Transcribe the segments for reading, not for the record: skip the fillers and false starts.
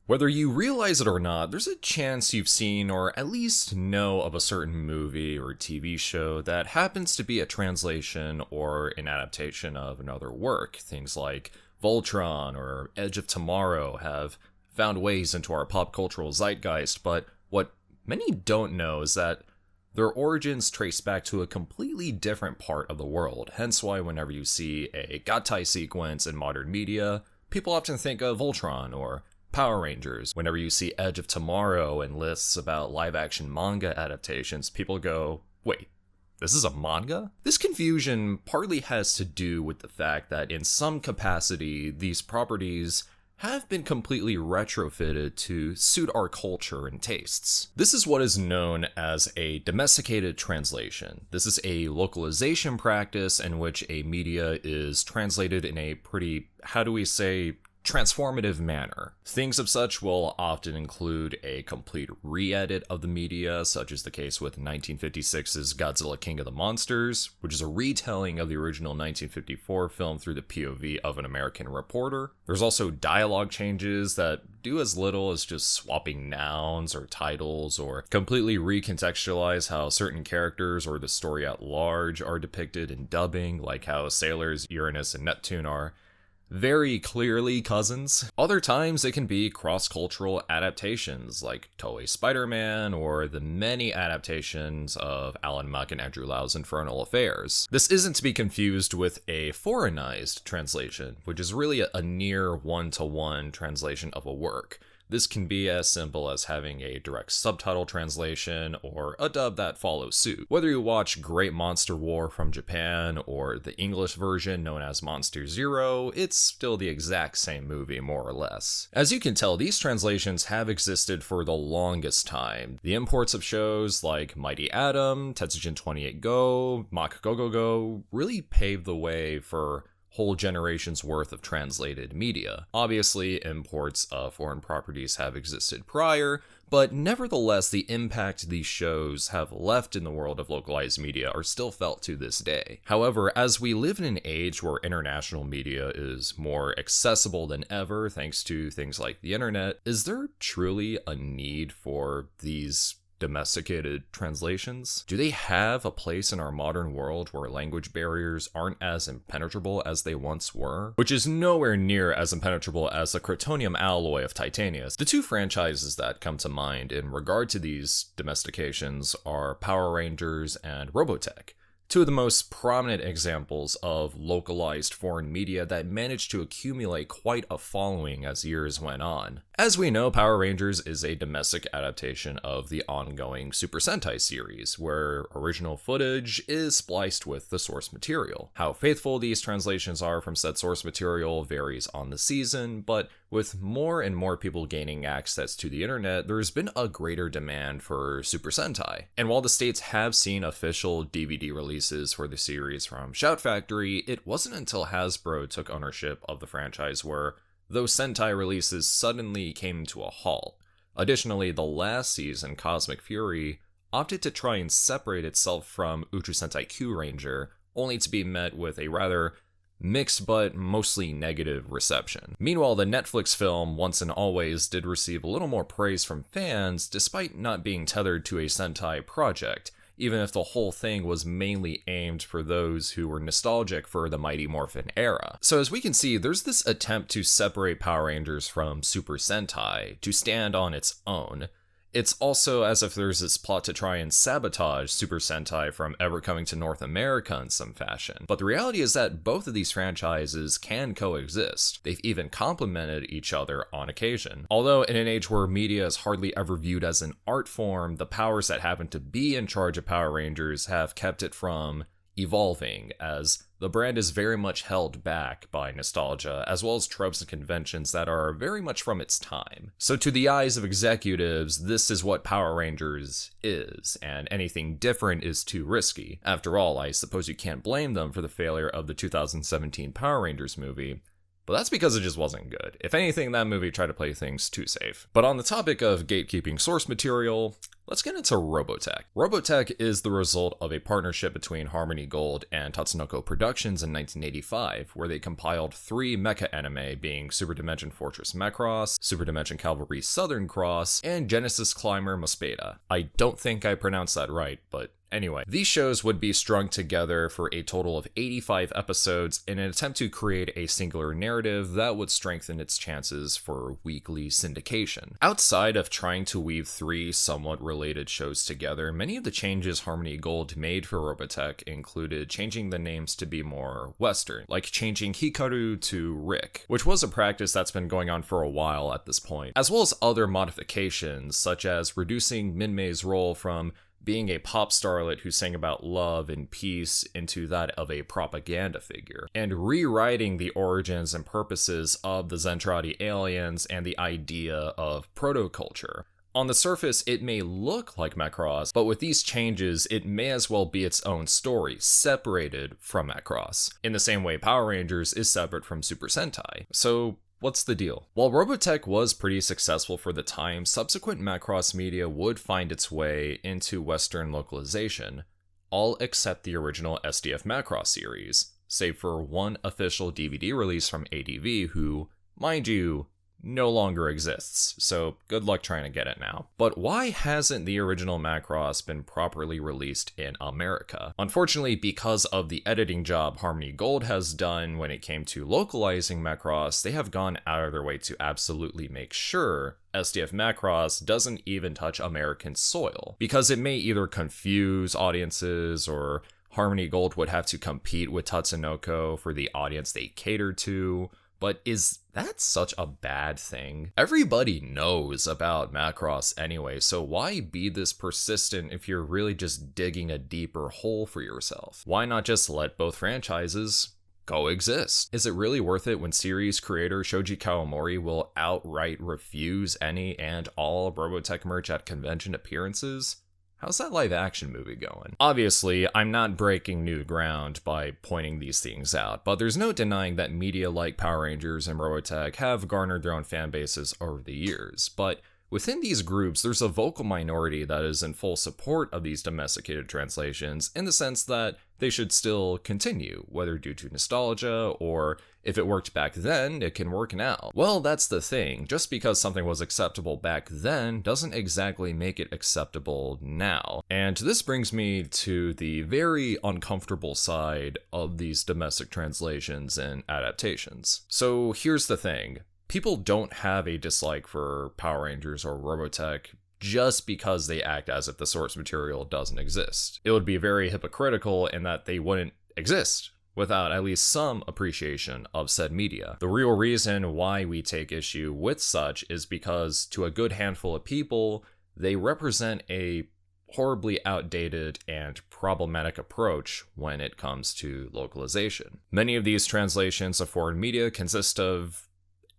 Whether you realize it or not, there's a chance you've seen or at least know of a certain movie or TV show that happens to be a translation or an adaptation of another work. Things like Voltron or Edge of Tomorrow have found ways into our pop cultural zeitgeist, but what many don't know is that their origins trace back to a completely different part of the world, hence why whenever you see a Gattai sequence in modern media, people often think of Voltron or Power Rangers. Whenever you see Edge of Tomorrow and lists about live-action manga adaptations, people go, wait, this is a manga? This confusion partly has to do with the fact that in some capacity, these properties have been completely retrofitted to suit our culture and tastes. This is what is known as a domesticated translation. This is a localization practice in which a media is translated in a pretty, transformative manner. Things of such will often include a complete re-edit of the media, such as the case with 1956's Godzilla King of the Monsters, which is a retelling of the original 1954 film through the POV of an American reporter. There's also dialogue changes that do as little as just swapping nouns or titles, or completely recontextualize how certain characters or the story at large are depicted in dubbing, like how sailors Uranus and Neptune are very clearly cousins. Other times it can be cross-cultural adaptations like Toei Spider-Man or the many adaptations of Alan Muck and Andrew Lau's Infernal Affairs. This isn't to be confused with a foreignized translation, which is really a near one-to-one translation of a work. This can be as simple as having a direct subtitle translation or a dub that follows suit. Whether you watch Great Monster War from Japan or the English version known as Monster Zero, it's still the exact same movie more or less. As you can tell, these translations have existed for the longest time. The imports of shows like Mighty Atom, Tetsujin 28 Go, Mach Go Go Go really paved the way for whole generations worth of translated media. Obviously, imports of foreign properties have existed prior, but nevertheless, the impact these shows have left in the world of localized media are still felt to this day. However, as we live in an age where international media is more accessible than ever thanks to things like the internet, is there truly a need for these domesticated translations? Do they have a place in our modern world where language barriers aren't as impenetrable as they once were? Which is nowhere near as impenetrable as the cretonium alloy of Titanius. The two franchises that come to mind in regard to these domestications are Power Rangers and Robotech. Two of the most prominent examples of localized foreign media that managed to accumulate quite a following as years went on. As we know, Power Rangers is a domestic adaptation of the ongoing Super Sentai series, where original footage is spliced with the source material. How faithful these translations are from said source material varies on the season, but with more and more people gaining access to the internet, there's been a greater demand for Super Sentai. And while the states have seen official DVD releases for the series from Shout Factory, it wasn't until Hasbro took ownership of the franchise where those Sentai releases suddenly came to a halt. Additionally, the last season, Cosmic Fury, opted to try and separate itself from Ultra Sentai Q Ranger, only to be met with a rather mixed but mostly negative reception. Meanwhile, the Netflix film Once and Always did receive a little more praise from fans despite not being tethered to a Sentai project, even if the whole thing was mainly aimed for those who were nostalgic for the Mighty Morphin era. So as we can see, there's this attempt to separate Power Rangers from Super Sentai, to stand on its own. It's also as if there's this plot to try and sabotage Super Sentai from ever coming to North America in some fashion. But the reality is that both of these franchises can coexist. They've even complemented each other on occasion. Although in an age where media is hardly ever viewed as an art form, the powers that happen to be in charge of Power Rangers have kept it from evolving, as the brand is very much held back by nostalgia, as well as tropes and conventions that are very much from its time. So to the eyes of executives, this is what Power Rangers is, and anything different is too risky. After all, I suppose you can't blame them for the failure of the 2017 Power Rangers movie. but that's because it just wasn't good. If anything, that movie tried to play things too safe. But on the topic of gatekeeping source material, let's get into Robotech. Robotech is the result of a partnership between Harmony Gold and Tatsunoko Productions in 1985, where they compiled 3 mecha anime, being Super Dimension Fortress Macross, Super Dimension Cavalry Southern Cross, and Genesis Climber Mospeada. I don't think I pronounced that right, but anyway, these shows would be strung together for a total of 85 episodes in an attempt to create a singular narrative that would strengthen its chances for weekly syndication. Outside of trying to weave 3 somewhat related shows together, many of the changes Harmony Gold made for Robotech included changing the names to be more Western, like changing Hikaru to Rick, which was a practice that's been going on for a while at this point, as well as other modifications, such as reducing Minmei's role from being a pop starlet who sang about love and peace into that of a propaganda figure, and rewriting the origins and purposes of the Zentradi aliens and the idea of proto-culture. On the surface, it may look like Macross, but with these changes, it may as well be its own story, separated from Macross, in the same way Power Rangers is separate from Super Sentai. So, what's the deal? While Robotech was pretty successful for the time, subsequent Macross media would find its way into Western localization, all except the original SDF Macross series, save for one official DVD release from ADV who, mind you, no longer exists, so good luck trying to get it now. But why hasn't the original Macross been properly released in America? Unfortunately, because of the editing job Harmony Gold has done when it came to localizing Macross, they have gone out of their way to absolutely make sure SDF Macross doesn't even touch American soil, because it may either confuse audiences or Harmony Gold would have to compete with Tatsunoko for the audience they cater to. But is that such a bad thing? Everybody knows about Macross anyway, so why be this persistent if you're really just digging a deeper hole for yourself? Why not just let both franchises coexist? Is it really worth it when series creator Shoji Kawamori will outright refuse any and all Robotech merch at convention appearances? How's that live action movie going? Obviously, I'm not breaking new ground by pointing these things out, but there's no denying that media like Power Rangers and Robotech have garnered their own fan bases over the years. But within these groups, there's a vocal minority that is in full support of these domesticated translations in the sense that they should still continue, whether due to nostalgia or if it worked back then, it can work now. Well, that's the thing. Just because something was acceptable back then doesn't exactly make it acceptable now. And this brings me to the very uncomfortable side of these domestic translations and adaptations. So here's the thing. People don't have a dislike for Power Rangers or Robotech just because they act as if the source material doesn't exist. It would be very hypocritical in that they wouldn't exist without at least some appreciation of said media. The real reason why we take issue with such is because to a good handful of people, they represent a horribly outdated and problematic approach when it comes to localization. Many of these translations of foreign media consist of,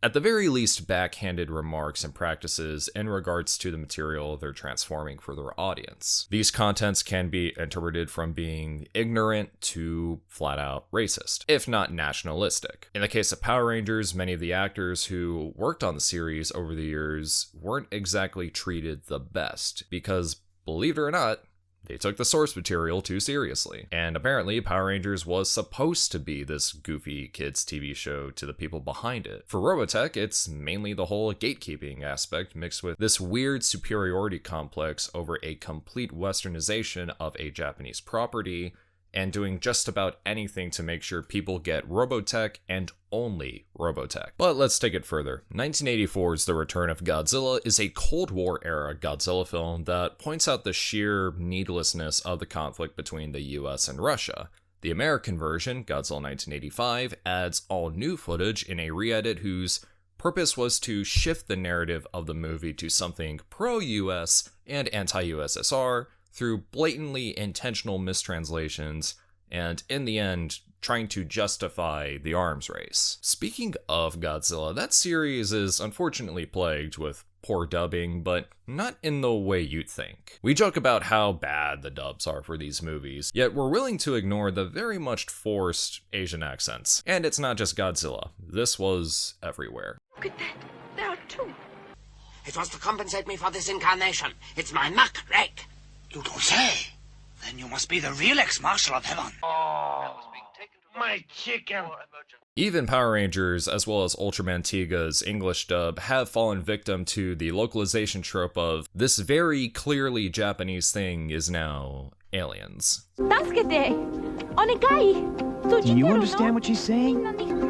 at the very least, backhanded remarks and practices in regards to the material they're transforming for their audience. These contents can be interpreted from being ignorant to flat out racist, if not nationalistic. In the case of Power Rangers, many of the actors who worked on the series over the years weren't exactly treated the best, because, believe it or not, they took the source material too seriously. And apparently, Power Rangers was supposed to be this goofy kids TV show to the people behind it. For Robotech, it's mainly the whole gatekeeping aspect mixed with this weird superiority complex over a complete westernization of a Japanese property, and doing just about anything to make sure people get Robotech and only Robotech. But let's take it further. 1984's The Return of Godzilla is a Cold War era Godzilla film that points out the sheer needlessness of the conflict between the US and Russia. The American version, Godzilla 1985, adds all new footage in a re-edit whose purpose was to shift the narrative of the movie to something pro-US and anti-USSR through blatantly intentional mistranslations and in the end, trying to justify the arms race. Speaking of Godzilla, that series is unfortunately plagued with poor dubbing, but not in the way you'd think. We joke about how bad the dubs are for these movies, yet we're willing to ignore the very much forced Asian accents. And it's not just Godzilla. This was everywhere. Look at that. There are two. It was to compensate me for this incarnation. It's my muck rake. You don't say. Then you must be the real ex-marshal of heaven. Oh, my chicken. Even Power Rangers, as well as Ultraman Tiga's English dub, have fallen victim to the localization trope of this very clearly Japanese thing is now aliens. Do you understand what she's saying?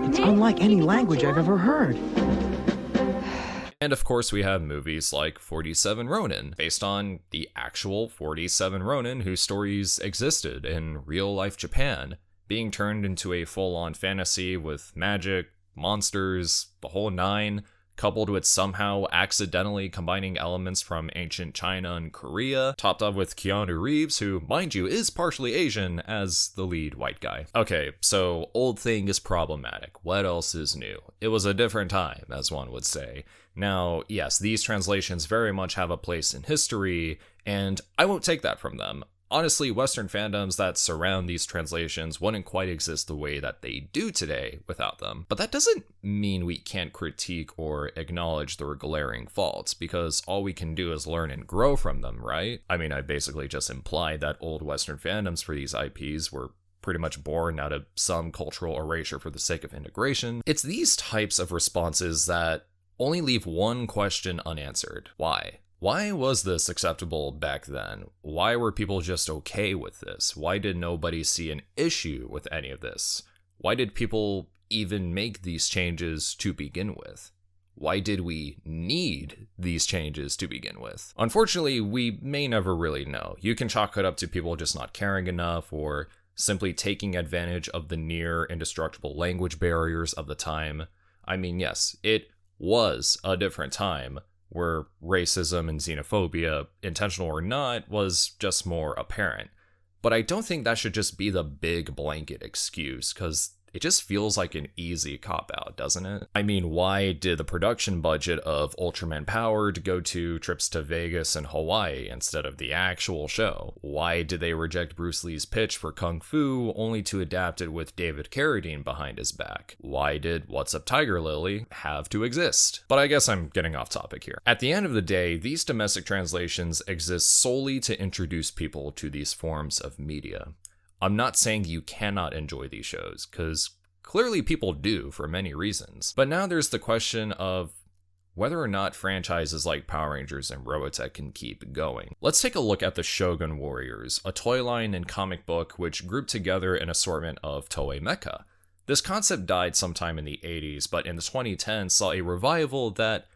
It's unlike any language I've ever heard. And of course we have movies like 47 Ronin, based on the actual 47 Ronin whose stories existed in real-life Japan, being turned into a full-on fantasy with magic, monsters, the whole nine, coupled with somehow accidentally combining elements from ancient China and Korea, topped up with Keanu Reeves, who, mind you, is partially Asian, as the lead white guy. Okay, so old thing is problematic. What else is new? It was a different time, as one would say. Now, yes, these translations very much have a place in history, and I won't take that from them. Honestly, Western fandoms that surround these translations wouldn't quite exist the way that they do today without them. But that doesn't mean we can't critique or acknowledge their glaring faults, because all we can do is learn and grow from them, right? I mean, I basically just implied that old Western fandoms for these IPs were pretty much born out of some cultural erasure for the sake of integration. It's these types of responses that only leave one question unanswered. Why? Why was this acceptable back then? Why were people just okay with this? Why did nobody see an issue with any of this? Why did people even make these changes to begin with? Why did we need these changes to begin with? Unfortunately, we may never really know. You can chalk it up to people just not caring enough, or simply taking advantage of the near indestructible language barriers of the time. I mean, yes, it was a different time, where racism and xenophobia, intentional or not, was just more apparent. But I don't think that should just be the big blanket excuse, because it just feels like an easy cop-out, doesn't it? I mean, why did the production budget of Ultraman Powered go to trips to Vegas and Hawaii instead of the actual show? Why did they reject Bruce Lee's pitch for Kung Fu only to adapt it with David Carradine behind his back? Why did What's Up Tiger Lily have to exist? But I guess I'm getting off topic here. At the end of the day, these domestic translations exist solely to introduce people to these forms of media. I'm not saying you cannot enjoy these shows, because clearly people do for many reasons. But now there's the question of whether or not franchises like Power Rangers and Robotech can keep going. Let's take a look at the Shogun Warriors, a toy line and comic book which grouped together an assortment of Toei mecha. This concept died sometime in the 80s, but in the 2010s saw a revival that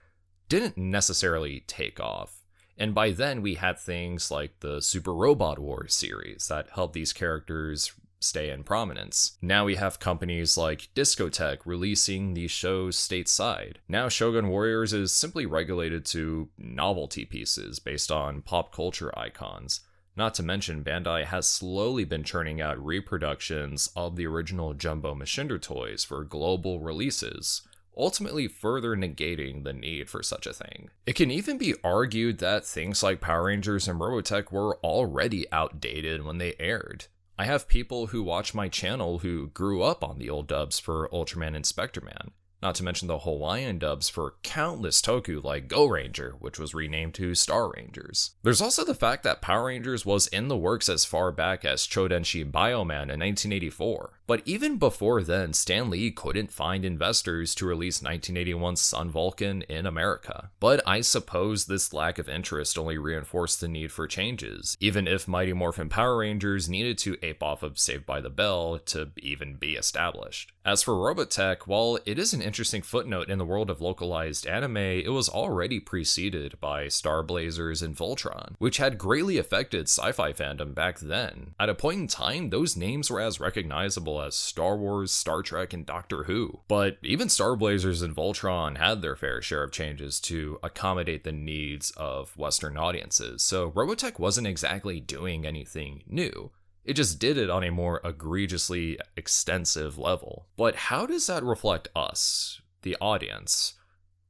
didn't necessarily take off. And by then we had things like the Super Robot Wars series that helped these characters stay in prominence. Now we have companies like Discotech releasing these shows stateside. Now Shogun Warriors is simply regulated to novelty pieces based on pop culture icons. Not to mention, Bandai has slowly been churning out reproductions of the original Jumbo Machinder toys for global releases, ultimately further negating the need for such a thing. It can even be argued that things like Power Rangers and Robotech were already outdated when they aired. I have people who watch my channel who grew up on the old dubs for Ultraman and Spectreman, not to mention the Hawaiian dubs for countless toku like Go Ranger, which was renamed to Star Rangers. There's also the fact that Power Rangers was in the works as far back as Chodenshi Bioman in 1984. But even before then, Stan Lee couldn't find investors to release 1981's Sun Vulcan in America. But I suppose this lack of interest only reinforced the need for changes, even if Mighty Morphin Power Rangers needed to ape off of Saved by the Bell to even be established. As for Robotech, while it is an interesting footnote in the world of localized anime, it was already preceded by Star Blazers and Voltron, which had greatly affected sci-fi fandom back then. At a point in time, those names were as recognizable as Star Wars, Star Trek, and Doctor Who. But even Star Blazers and Voltron had their fair share of changes to accommodate the needs of Western audiences, so Robotech wasn't exactly doing anything new. It just did it on a more egregiously extensive level. But how does that reflect us, the audience?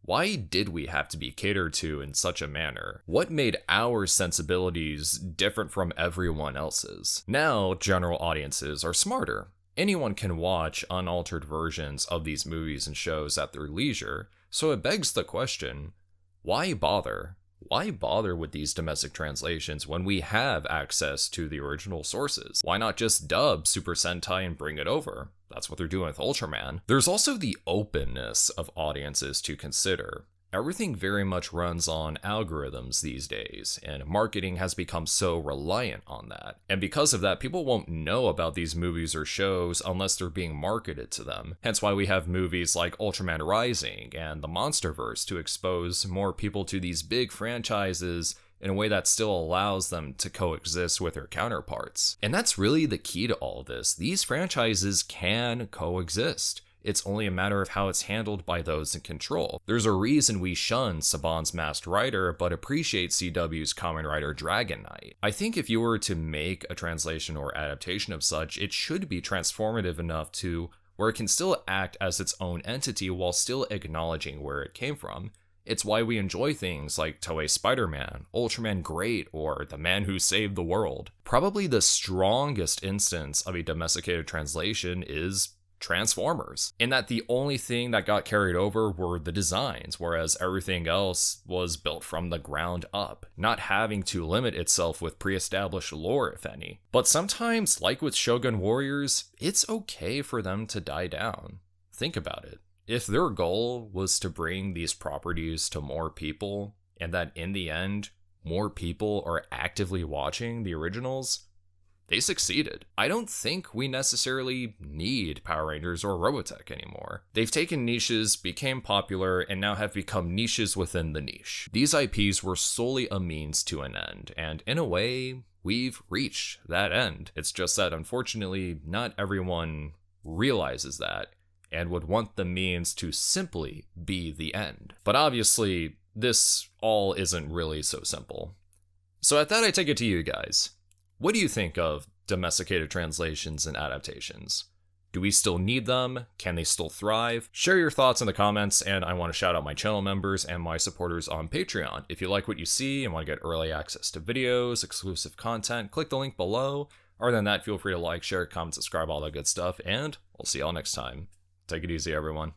Why did we have to be catered to in such a manner? What made our sensibilities different from everyone else's? Now, general audiences are smarter. Anyone can watch unaltered versions of these movies and shows at their leisure, so it begs the question, why bother? Why bother with these domestic translations when we have access to the original sources? Why not just dub Super Sentai and bring it over? That's what they're doing with Ultraman. There's also the openness of audiences to consider. Everything very much runs on algorithms these days, and marketing has become so reliant on that. And because of that, people won't know about these movies or shows unless they're being marketed to them. Hence why we have movies like Ultraman Rising and the Monsterverse to expose more people to these big franchises in a way that still allows them to coexist with their counterparts. And that's really the key to all of this. These franchises can coexist. It's only a matter of how it's handled by those in control. There's a reason we shun Saban's Masked Rider, but appreciate CW's Kamen Rider Dragon Knight. I think if you were to make a translation or adaptation of such, it should be transformative enough to where it can still act as its own entity while still acknowledging where it came from. It's why we enjoy things like Toei Spider-Man, Ultraman Great, or The Man Who Saved the World. Probably the strongest instance of a domesticated translation is Transformers, in that the only thing that got carried over were the designs, whereas everything else was built from the ground up, not having to limit itself with pre-established lore, if any. But sometimes, like with Shogun Warriors, it's okay for them to die down. Think about it. If their goal was to bring these properties to more people, and that in the end, more people are actively watching the originals, they succeeded. I don't think we necessarily need Power Rangers or Robotech anymore. They've taken niches, became popular, and now have become niches within the niche. These IPs were solely a means to an end, and in a way, we've reached that end. It's just that unfortunately, not everyone realizes that and would want the means to simply be the end. But obviously, this all isn't really so simple. So at that, I take it to you guys. What do you think of domesticated translations and adaptations? Do we still need them? Can they still thrive? Share your thoughts in the comments, and I want to shout out my channel members and my supporters on Patreon. If you like what you see and want to get early access to videos, exclusive content, click the link below. Other than that, feel free to like, share, comment, subscribe, all that good stuff, and I'll see y'all next time. Take it easy, everyone.